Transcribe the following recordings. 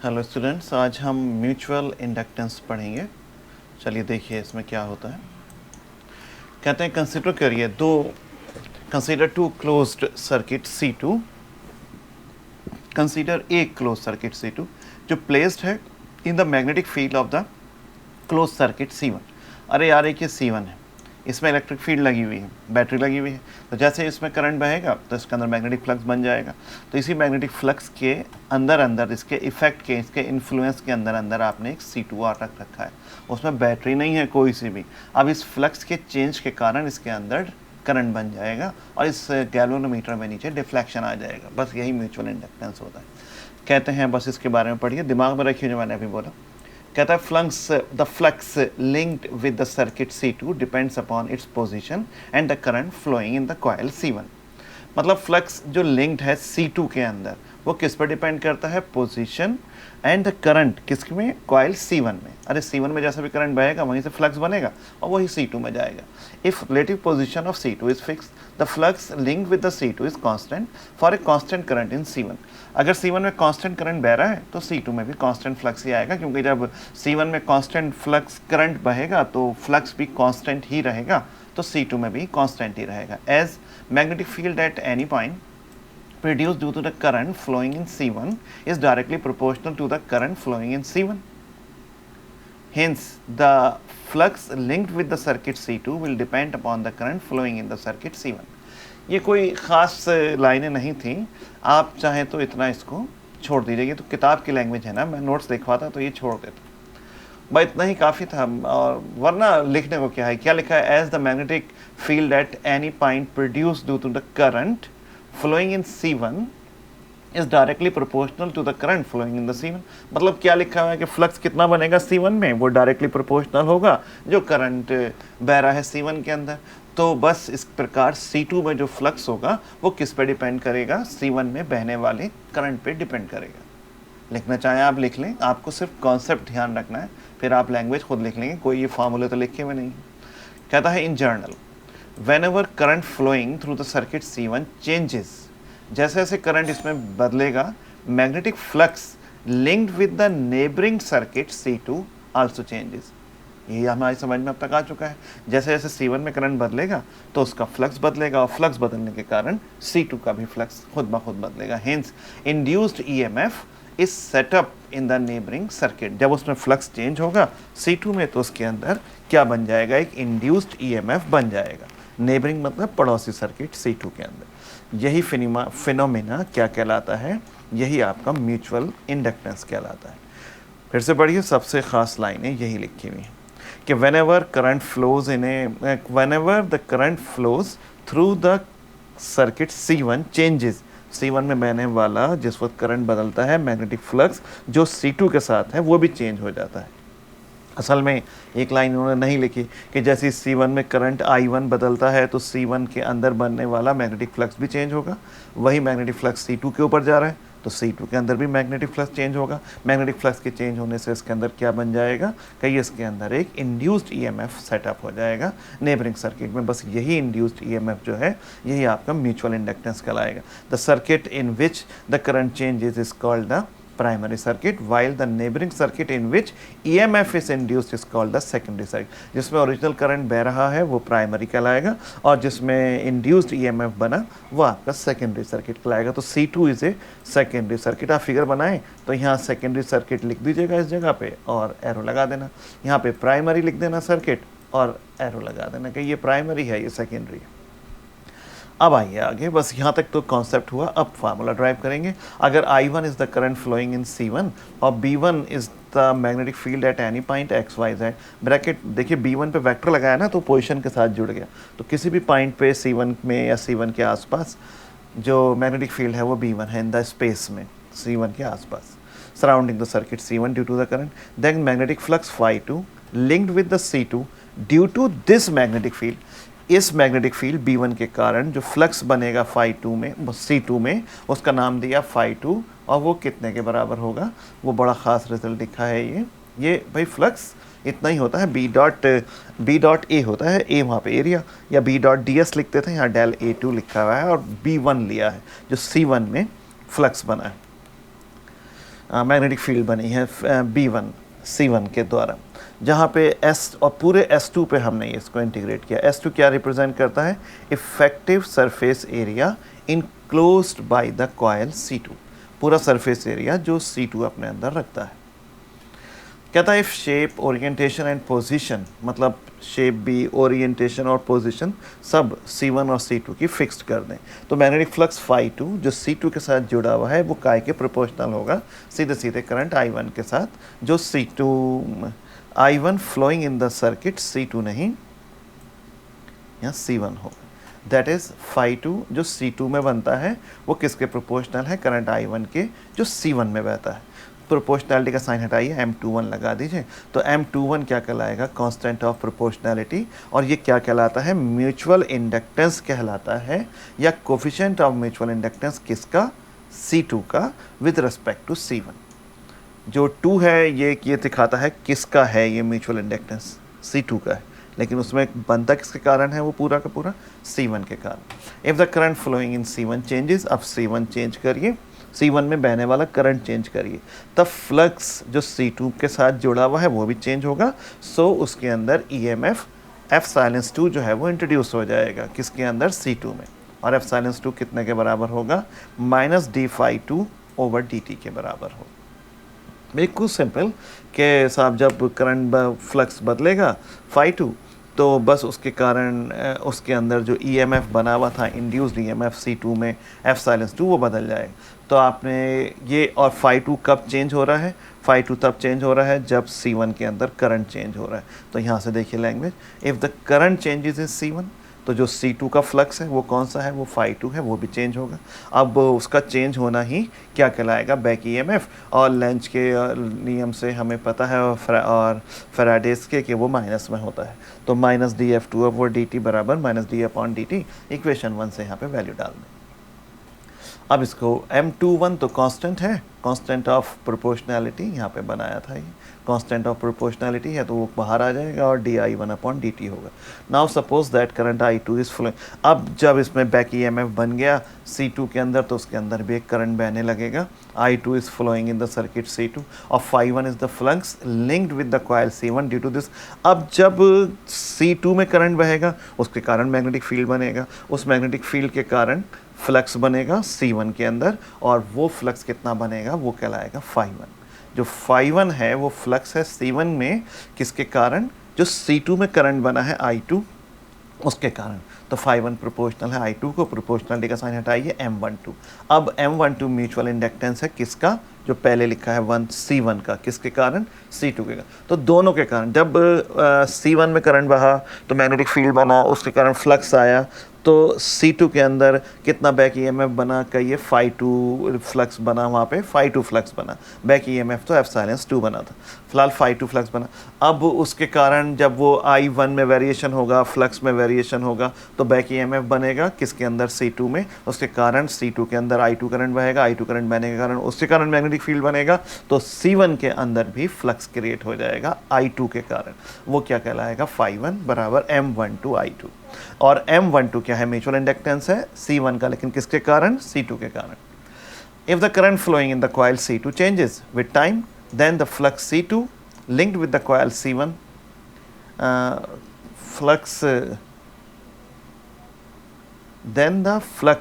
Hello students, आज हम mutual inductance पढ़ेंगे। चलिए देखिए इसमें क्या होता है। कहते हैं कंसिडर करिए consider two closed circuit C2, consider a close circuit C2 जो प्लेस्ड है in the magnetic field of the close circuit C1। अरे यार एक ये C1 है, इसमें इलेक्ट्रिक फील्ड लगी हुई है, बैटरी लगी हुई है, तो जैसे इसमें करंट बहेगा तो इसके अंदर मैग्नेटिक फ्लक्स बन जाएगा। तो इसी मैग्नेटिक फ्लक्स के अंदर इसके इफेक्ट के, इसके इन्फ्लुएंस के अंदर आपने एक C2R रख रखा है, उसमें बैटरी नहीं है कोई सी भी। अब इस फ्लक्स के चेंज के कारण इसके अंदर करंट बन जाएगा और इस गैल्वेनोमीटर में नीचे डिफ्लेक्शन आ जाएगा। बस यही म्यूचुअल इंडक्टेंस होता है। कहते हैं बस इसके बारे में पढ़िए, दिमाग में रखिए जो मैंने अभी बोला। कहता है the flux linked with the circuit C2 depends upon its position and the current flowing in the coil C1। मतलब फ्लक्स जो लिंक्ड है C2 के अंदर वो किस पर डिपेंड करता है? पोजीशन एंड द करंट किस में? कॉइल C1 में। अरे C1 में जैसा भी करंट बहेगा वहीं से फ्लक्स बनेगा और वही C2 में जाएगा। If relative position of C2 is fix the flux linked with the C2 is constant for a constant current in C1। अगर C1 में कांस्टेंट करंट बह रहा है तो C2 में भी कांस्टेंट फ्लक्स ही आएगा, क्योंकि जब C1 में कांस्टेंट फ्लक्स करंट बहेगा तो फ्लक्स भी कांस्टेंट ही रहेगा, तो C2 में भी कांस्टेंट ही रहेगा। As magnetic field at any point produced due to the current flowing in C1 is directly proportional to the current flowing in C1. Hence, the flux linked with the circuit C2 will depend upon the current flowing in the circuit C1. ये कोई ख़ास लाइनें नहीं थी, आप चाहें तो इतना इसको छोड़ दीजिए। ये तो किताब की लैंग्वेज है ना, मैं नोट्स लिखवाता तो ये छोड़ देता, भाई इतना ही काफ़ी था। और वरना लिखने को क्या है, क्या लिखा है? As the magnetic field at any point produce due to the current flowing in C1 is directly proportional to the current flowing in the C1। मतलब क्या लिखा हुआ है कि फ्लक्स कितना बनेगा C1 में, वो डायरेक्टली प्रोपोर्शनल होगा जो करंट बह रहा है C1 के अंदर। तो बस इस प्रकार C2 में जो फ्लक्स होगा वो किस पे डिपेंड करेगा? C1 में बहने वाले करंट पे डिपेंड करेगा। लिखना चाहें आप लिख लें, आपको सिर्फ कॉन्सेप्ट ध्यान रखना है, फिर आप लैंग्वेज खुद लिख लेंगे, कोई ये फार्मूले तो लिखे हुए नहीं। कहता है इन journal whenever current flowing through the circuit C1 changes, जैसे जैसे करंट इसमें बदलेगा, magnetic flux linked with the neighboring circuit C2 also changes। ये हमारी समझ में अब तक आ चुका है। जैसे जैसे C1 में करंट बदलेगा तो उसका फ्लक्स बदलेगा और फ्लक्स बदलने के कारण C2 का भी फ्लक्स खुद ब खुद बदलेगा। Hence, induced EMF is set up in the neighboring circuit। जब उसमें फ्लक्स चेंज होगा C2 में तो उसके अंदर क्या बन जाएगा? एक इंड्यूस्ड EMF बन जाएगा। नेबरिंग मतलब पड़ोसी सर्किट C2 के अंदर। यही फिनोमेना क्या कहलाता है? यही आपका म्यूचुअल इंडक्टेंस कहलाता है। फिर से पढ़िए, सबसे ख़ास लाइनें यही लिखी हुई हैं कि whenever the current flows through the circuit C1 changes, C1 में बहने वाला जिस वक्त करंट बदलता है, मैग्नेटिक फ्लक्स जो C2 के साथ है वो भी चेंज हो जाता है। असल में एक लाइन उन्होंने नहीं लिखी कि जैसे C1 में करंट I1 बदलता है तो C1 के अंदर बनने वाला मैग्नेटिक फ्लक्स भी चेंज होगा। वही मैग्नेटिक फ्लक्स C2 के ऊपर जा रहा है तो C2 के अंदर भी मैग्नेटिक फ्लक्स चेंज होगा। मैग्नेटिक फ्लक्स के चेंज होने से इसके अंदर क्या बन जाएगा? कि इसके अंदर एक इंड्यूस्ड EMF सेटअप हो जाएगा नेबरिंग सर्किट में। बस यही इंड्यूस्ड EMF जो है यही आपका म्यूचुअल इंडक्टेंस कहलाएगा। The circuit in which the current changes is called the primary circuit, while the neighboring circuit in which EMF is induced is called the secondary circuit। जिसमें original current बह रहा है वो प्राइमरी कहलाएगा और जिसमें induced EMF बना वो आपका सेकेंडरी सर्किट कहलाएगा। तो C2 is a secondary circuit. आप फिगर बनाएं तो यहाँ सेकेंडरी सर्किट लिख दीजिएगा इस जगह पे और एरो लगा देना, यहाँ पे प्राइमरी लिख देना सर्किट और एरो लगा देना कि ये प्राइमरी है, ये सेकेंडरी है। अब आइए आगे, बस यहाँ तक तो कॉन्सेप्ट हुआ। अब फार्मूला ड्राइव करेंगे। अगर I1 is the current flowing in C1 और B1 is the magnetic field at any point XYZ, bracket देखिए B1 पे वेक्टर लगाया ना तो पोजीशन के साथ जुड़ गया, तो किसी भी पॉइंट पे C1 में या C1 के आसपास जो मैग्नेटिक फील्ड है वो B1 है इन द स्पेस में C1 के आसपास surrounding the circuit C1 due to the current, then magnetic flux phi2 linked with the C2 due to this magnetic field. इस मैग्नेटिक फील्ड B1 के कारण जो फ्लक्स बनेगा phi2 में, C2 में, उसका नाम दिया phi2 और वो कितने के बराबर होगा? वो बड़ा ख़ास रिजल्ट लिखा है ये भाई फ्लक्स इतना ही होता है, B डॉट A होता है, A वहाँ पे एरिया, या B डॉट DS लिखते थे, यहाँ डेल A2 लिखा हुआ है और B1 लिया है जो C1 में फ्लक्स बना है। मैग्नेटिक फील्ड बनी है B1 C1 के द्वारा, जहाँ पे S और पूरे S2 पे हमने इसको इंटीग्रेट किया। S2 क्या रिप्रेजेंट करता है? Effective surface area enclosed by the coil C2, पूरा सरफेस एरिया जो C2 अपने अंदर रखता है। कहता है if shape, orientation and position, मतलब शेप भी, ओरिएंटेशन और पोजीशन सब C1 और C2 की फिक्स्ड कर दें, तो मैग्नेटिक फ्लक्स φ2 जो C2 के साथ जुड़ा हुआ है वो काय के प्रोपोर्शनल होगा, सीधे सीधे करंट I1 के साथ, जो I1 flowing in the circuit C2 नहीं, यहाँ C1 होगा। दैट इज φ2 जो C2 में बनता है वो किसके प्रोपोर्शनल है? करंट I1 के, जो C1 में बहता है। प्रोपोर्शनैलिटी का साइन हटाइए, M21 लगा दीजिए, तो M21 क्या कहलाएगा? Constant of proportionality. और ये क्या कहलाता है? म्यूचुअल इंडक्टेंस कहलाता है, या कोफिशिएंट ऑफ म्यूचुअल इंडक्टेंस किसका? C2 का विद रिस्पेक्ट टू C1। जो 2 है ये दिखाता है किसका है ये म्यूचुअल इंडक्टेंस? C2 का है, लेकिन उसमें बनता किसके कारण है? वो पूरा का पूरा C1 के कारण। If the current flowing in C1 changes, अब C1 चेंज करिए, C1 में बहने वाला करंट चेंज करिए, तब फ्लक्स जो C2 के साथ जुड़ा हुआ है वो भी चेंज होगा। सो उसके अंदर EMF F-2 जो है वो इंट्रोड्यूस हो जाएगा, किसके अंदर? C2 में। और F-2 कितने के बराबर होगा? -d∅2/dt के बराबर होगा। बिल्कुल सिंपल कि साहब जब करंट फ्लक्स बदलेगा φ2, तो बस उसके कारण उसके अंदर जो EMF बना हुआ था, इंड्यूस्ड EMF C2 में F-2 वो बदल जाएगा। तो आपने ये, और φ2 कब चेंज हो रहा है? φ2 तब चेंज हो रहा है जब C1 के अंदर करंट चेंज हो रहा है। तो यहाँ से देखिए language, if the current changes in C1, तो जो C2 का फ्लक्स है वो कौन सा है? वो φ2 है, वो भी चेंज होगा। अब उसका चेंज होना ही क्या कहलाएगा? Back EMF। और लेंज के नियम से हमें पता है और फैराडेज के कि वो माइनस में होता है, तो -dF2/dt बराबर -d/dt। इक्वेशन 1 से यहाँ पे वैल्यू डाल दें। अब इसको M21 तो कांस्टेंट है, कांस्टेंट ऑफ प्रोपोर्शनैलिटी यहाँ पे बनाया था, ये कांस्टेंट ऑफ प्रोपोर्शनैलिटी है तो वो बाहर आ जाएगा और di1/dt होगा। Now suppose that current I2 is flowing. अब जब इसमें बैक EMF बन गया C2 के अंदर, तो उसके अंदर भी एक करंट बहने लगेगा। I2 is flowing in the circuit C2 और φ1 is the flux linked with the coil C1 due to this. अब जब C2 में करंट बहेगा उसके कारण मैग्नेटिक फील्ड बनेगा, उस मैग्नेटिक फील्ड के कारण फ्लक्स बनेगा C1 के अंदर, और वो फ्लक्स कितना बनेगा? वो कहलाएगा φ1। जो φ1 है वो फ्लक्स है C1 में, किसके कारण? जो C2 में करंट बना है I2 उसके कारण। तो φ1 प्रोपोर्शनल है I2 को, प्रोपोर्शनलिटी का साइन हटाइए, M12। अब M12 म्यूचुअल इंडक्टेंस है किसका? जो पहले लिखा है C1 का, किसके कारण? C2 के कारण। तो दोनों के कारण, जब C1 में करंट बहा तो मैग्नेटिक फील्ड बना, उसके कारण फ्लक्स आया, तो C2 के अंदर कितना बैक EMF बना? कहिए φ2 फ्लक्स बना, वहाँ पे φ2 फ्लक्स बना, बैक EMF तो F-2 बना था, फिलहाल φ2 फ्लक्स बना। अब उसके कारण जब वो I1 में वेरिएशन होगा, फ्लक्स में वेरिएशन होगा, तो बैक EMF बनेगा किसके अंदर? C2 में। उसके कारण C2 के अंदर I2 करंट बहेगा, I2 करंट बहने के कारण उसके कारण मैग्नेटिक फील्ड बनेगा, तो C1 के अंदर भी फ्लक्स क्रिएट हो जाएगा I2 के कारण। वो क्या कहलाएगा? φ1 बराबर M12 I2। और M12 क्या है? म्यूचुअल इंडक्टेंस है C1 का, लेकिन किसके कारण? C2 के कारण। If the current flowing in the coil C2 changes with time, then the flux C2 linked with the coil C1 flux, then the flux,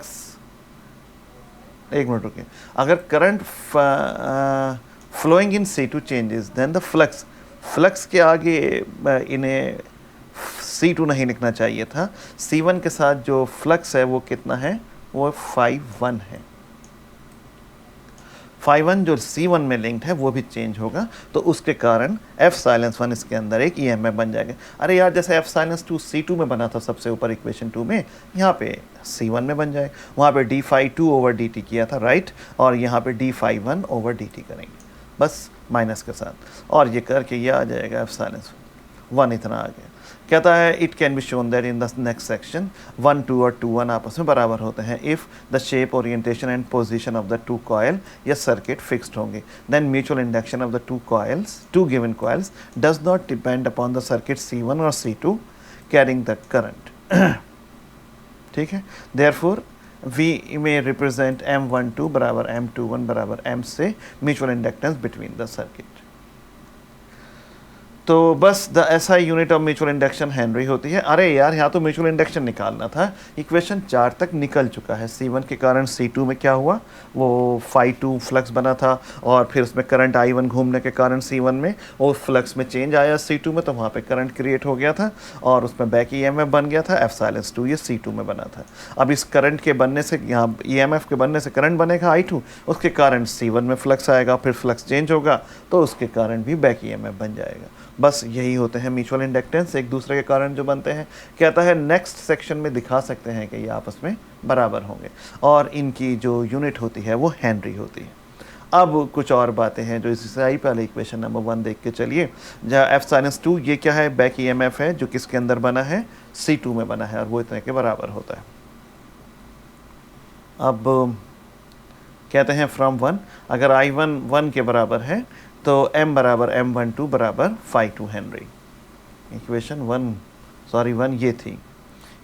एक मिनट रुकिए, अगर current flowing in C2 changes, then the flux के आगे इन्हें C2 नहीं लिखना चाहिए था, C1 के साथ जो फ्लक्स है वो कितना है? वो φ1 है। φ1 जो C1 में लिंक्ड है वो भी चेंज होगा, तो उसके कारण F-1 इसके अंदर एक EMF बन जाएगा। अरे यार, जैसे F-2 C2 में बना था सबसे ऊपर इक्वेशन 2 में, यहाँ पे C1 में बन जाएगा। वहाँ पे d∅2/dt किया था, राइट, और यहाँ पे d∅1/dt करेंगे बस माइनस के साथ, और ये करके ये आ जाएगा F-1 इतना आ गया। कहता है it can be shown that in the next section 1 2 और 2 1 आपस में बराबर होते हैं if the shape, orientation and position of the two coil या सर्किट फिक्स्ड होंगे, then mutual induction of the two given coils does not depend upon the circuit C1 और C2 carrying the current. ठीक है, therefore we में represent M12 बराबर M21 बराबर M से mutual inductance between the circuit. तो बस the SI unit of mutual induction Henry होती है। अरे यार यहाँ तो म्यूचुअल इंडक्शन निकालना था, इक्वेशन 4 तक निकल चुका है। C1 के कारण C2 में क्या हुआ, वो phi2 फ्लक्स बना था और फिर उसमें करंट I1 घूमने के कारण C1 में वो फ्लक्स में चेंज आया C2 में, तो वहाँ पे करंट क्रिएट हो गया था और उसमें बैक EMF बन गया था F-2, ये C2 में बना था। अब इस करंट के बनने से, यहाँ EMF के बनने से करंट बनेगा I2, उसके कारण C1 में फ्लक्स आएगा, फिर फ्लक्स चेंज होगा तो उसके कारण भी बैक EMF बन जाएगा। बस यही होते हैं म्यूचुअल इंडक्टेंस, एक दूसरे के कारण जो बनते हैं। कहता है नेक्स्ट सेक्शन में दिखा सकते हैं कि ये आपस में बराबर होंगे और इनकी जो यूनिट होती है वो हेनरी होती है। अब कुछ और बातें हैं जो इससे आई, पहले इक्वेशन नंबर 1 देख के चलिए। जहाँ F-2 ये क्या है, बैक EMF है जो किसके अंदर बना है, C2 में बना है और वो इतने के बराबर होता है। अब कहते हैं फ्रॉम 1, अगर I1 1 के बराबर है तो M बराबर M12 बराबर phi2 हेनरी। इक्वेशन 1 ये थी,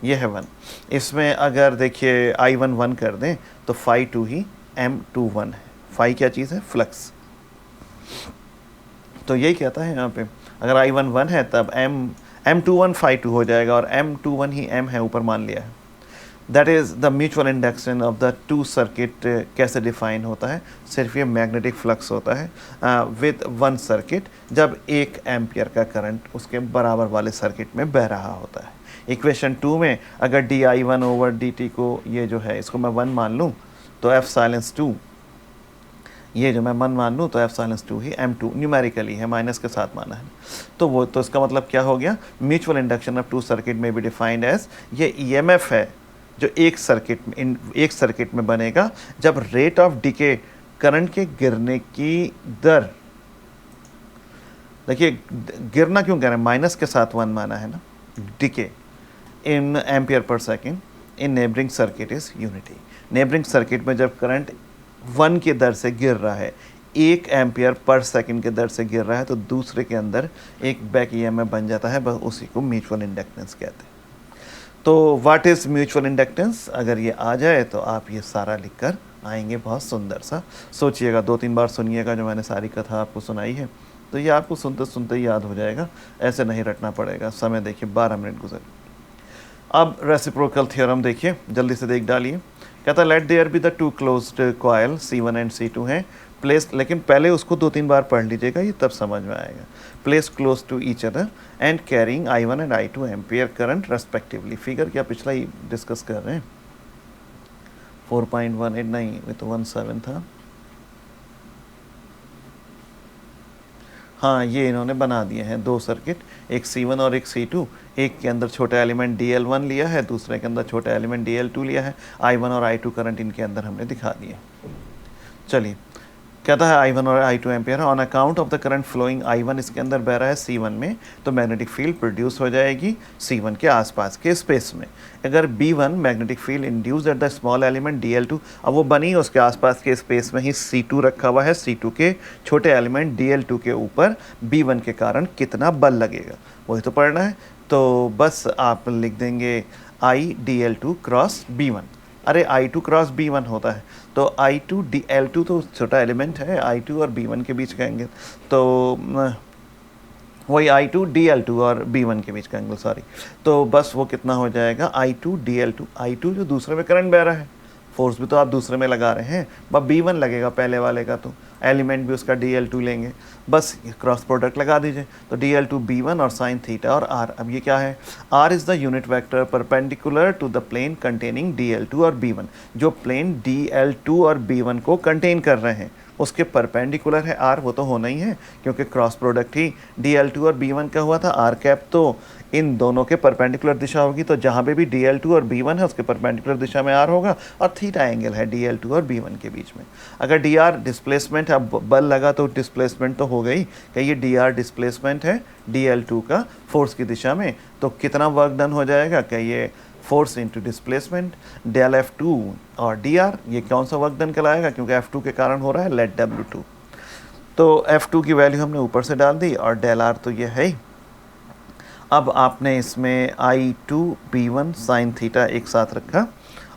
ये है 1। इसमें अगर देखिए I1 1 कर दें तो phi2 ही M21 है। phi क्या चीज़ है, फ्लक्स। तो यही कहता है यहाँ पे, अगर I1 1 है तब M21 phi2 हो जाएगा और M21 ही M है, ऊपर मान लिया है। That is the mutual induction of the two circuit. कैसे डिफाइन होता है, सिर्फ ये मैग्नेटिक फ्लक्स होता है विद वन सर्किट, जब 1 एम्पियर का करंट उसके बराबर वाले सर्किट में बह रहा होता है। इक्वेशन 2 में अगर di1 ओवर dt को, ये जो है इसको मैं 1 मान लूँ तो F-2, ये जो मैं 1 मान लूँ तो F-2 ही M2 न्यूमेरिकली है, माइनस के साथ माना है, तो वो तो इसका मतलब क्या हो गया, mutual induction of two circuit में भी डिफाइंड एज, ये EMF है जो एक सर्किट में बनेगा जब रेट ऑफ डिके, करंट के गिरने की दर, देखिए गिरना क्यों कह रहे हैं, माइनस के साथ 1 माना है ना, decay in ampere per second in neighbouring circuit is unity. Neighbouring circuit में जब करंट 1 की दर से गिर रहा है, 1 एम्पियर पर सेकेंड के दर से गिर रहा है, तो दूसरे के अंदर एक बैक EMF बन जाता है, बस उसी को म्यूचुअल इंडक्टेंस कहते हैं। तो व्हाट इज़ म्यूचुअल इंडक्टेंस, अगर ये आ जाए तो आप ये सारा लिख कर आएंगे, बहुत सुंदर सा। सोचिएगा, 2-3 बार सुनिएगा जो मैंने सारी कथा आपको सुनाई है, तो ये आपको सुनते सुनते ही याद हो जाएगा, ऐसे नहीं रटना पड़ेगा। समय देखिए 12 मिनट गुजर। अब रेसिप्रोकल थ्योरम देखिए, जल्दी से देख डालिए। कहता है let there be the two closed coil C1 and C2 हैं प्लेस, लेकिन पहले उसको 2-3 बार पढ़ लीजिएगा, ये तब समझ में आएगा। Place close to each other and carrying I1 and I2 ampere current respectively. Figure क्या पिछला ही डिस्कस कर रहे हैं, 4.18 नहीं, ये तो 17 था। हाँ, ये इन्होंने बना दिए हैं 2 सर्किट, एक C1 और एक C2। एक के अंदर छोटा एलिमेंट DL1 लिया है, दूसरे के अंदर छोटा एलिमेंट DL2 लिया है। I1 और I2 करंट इनके अंदर हमने दिखा दिए। चलिए, कहता है I1 और I2 ampere on account of the current flowing. I1 इसके अंदर बह रहा है C1 में, तो मैग्नेटिक फील्ड प्रोड्यूस हो जाएगी C1 के आसपास के स्पेस में। अगर B1 magnetic field induced at the small element DL2, अब वो बनी उसके आसपास के स्पेस में ही C2 रखा हुआ है, C2 के छोटे एलिमेंट DL2 के ऊपर B1 के कारण कितना बल लगेगा वही तो पढ़ना है। तो बस आप लिख देंगे I DL2 क्रॉस B1। अरे I2 क्रॉस B1 होता है, तो I2 DL2 तो छोटा एलिमेंट है, I2 और B1 के बीच का एंगल, तो वही I2 DL2 और B1 के बीच का एंगल, सॉरी। तो बस वो कितना हो जाएगा, I2 DL2, I2 जो दूसरे में करंट बह रहा है, फोर्स भी तो आप दूसरे में लगा रहे हैं, बस B1 लगेगा पहले वाले का, तो एलिमेंट भी उसका DL2 लेंगे, बस क्रॉस प्रोडक्ट लगा दीजिए, तो DL2 B1 और साइन थीटा और R। अब ये क्या है, R is the unit vector perpendicular to the plane containing DL2 और B1। जो प्लेन DL2 और B1 को कंटेन कर रहे हैं उसके परपेंडिकुलर है R, वो तो होना ही है क्योंकि क्रॉस प्रोडक्ट ही DL2 और B1 का हुआ था। R कैप तो इन दोनों के परपेंडिकुलर दिशा होगी, तो जहाँ पे भी DL2 और B1 है उसके परपेंडिकुलर दिशा में R होगा, और थीटा एंगल है DL2 और B1 के बीच में। अगर DR डिस्प्लेसमेंट है, अब बल लगा तो डिस्प्लेसमेंट तो हो गई, कि ये DR डिस्प्लेसमेंट है DL2 का फोर्स की दिशा में, तो कितना वर्क डन हो जाएगा, कि ये force into displacement del F2 और DR, ये कौन सा वर्क डन कहलाएगा, क्योंकि F2 के कारण हो रहा है लेट W2। तो F2 की वैल्यू हमने ऊपर से डाल दी और डेल R तो ये है ही। अब आपने इसमें I2 B1 साइन थीटा एक साथ रखा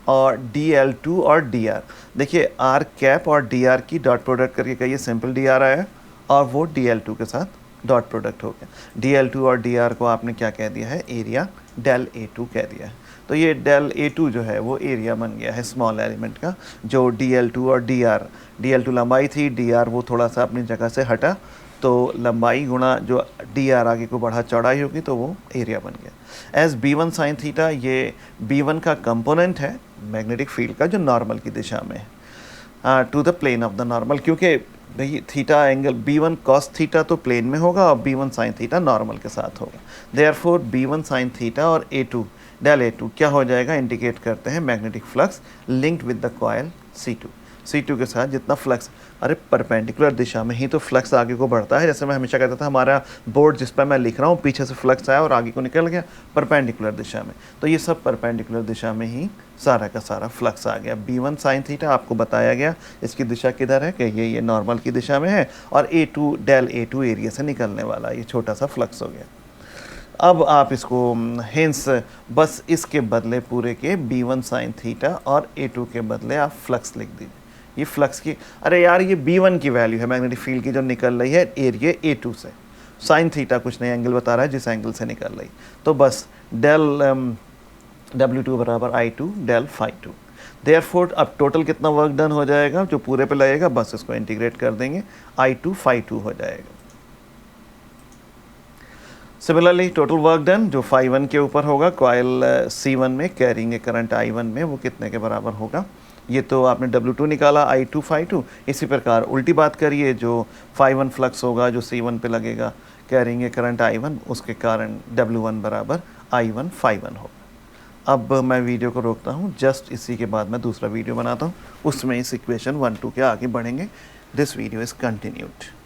और DL2 और DR। देखिए R कैप और DR की डॉट प्रोडक्ट करके कहिए सिंपल DR आया और वो DL2 के साथ डॉट प्रोडक्ट हो गया। DL2 और DR को आपने क्या कह दिया है, एरिया डेल A2 कह दिया है। तो ये डेल A2 जो है वो एरिया बन गया है स्मॉल एलिमेंट का, जो DL2 और DL2 लंबाई थी, DR वो थोड़ा सा अपनी जगह से हटा, तो लंबाई गुणा जो DR आगे को बढ़ा चौड़ाई होगी तो वो एरिया बन गया। एज B1 साइन थीटा, ये B1 का कंपोनेंट है मैग्नेटिक फील्ड का जो नॉर्मल की दिशा में है to the plane of the normal, क्योंकि भाई theta angle B1 cos theta तो प्लेन में होगा और B1 साइन थीटा नॉर्मल के साथ होगा। देयरफॉर B1 साइन थीटा और A2 डेल A2 क्या हो जाएगा, इंडिकेट करते हैं magnetic flux linked with the coil C2 के साथ जितना फ्लक्स, अरे परपेंडिकुलर दिशा में ही तो फ्लक्स आगे को बढ़ता है। जैसे मैं हमेशा कहता था हमारा बोर्ड जिस पर मैं लिख रहा हूँ पीछे से फ्लक्स आया और आगे को निकल गया परपेंडिकुलर दिशा में, तो ये सब परपेंडिकुलर दिशा में ही सारा का सारा फ्लक्स आ गया। B1 साइन थीटा आपको बताया गया, इसकी दिशा किधर है कि ये नॉर्मल की दिशा में है, और A2 डेल A2 एरिया से निकलने वाला ये छोटा सा फ्लक्स हो गया। अब आप इसको हेंस बस इसके बदले पूरे के B1 साइन थीटा और A2 के बदले आप फ्लक्स लिख दीजिए। ये फ्लक्स की, अरे यार ये B1 की वैल्यू है मैग्नेटिक फील्ड की जो निकल रही है एरिया A2 से, साइन थीटा कुछ नहीं एंगल बता रहा है जिस एंगल से निकल रही, तो बस डेल W2 बराबर I2 डेल φ2। देयरफॉर अब टोटल कितना वर्क डन हो जाएगा जो पूरे पे लगेगा, बस इसको इंटीग्रेट कर देंगे, I2 φ2 हो जाएगा। सिमिलरली टोटल वर्क डन जो φ1 के ऊपर होगा कॉइल C1 में कैरिंग करंट I1 में, वो कितने के बराबर होगा, ये तो आपने W2 निकाला I2 φ2। इसी प्रकार उल्टी बात करिए, जो φ1 फ्लक्स होगा जो C1 पे लगेगा कैरिंग करंट I1, उसके कारण W1 बराबर I1 φ1 होगा। अब मैं वीडियो को रोकता हूँ, जस्ट इसी के बाद मैं दूसरा वीडियो बनाता हूँ, उसमें इस इक्वेशन 1 2 के आगे बढ़ेंगे। This video is continued.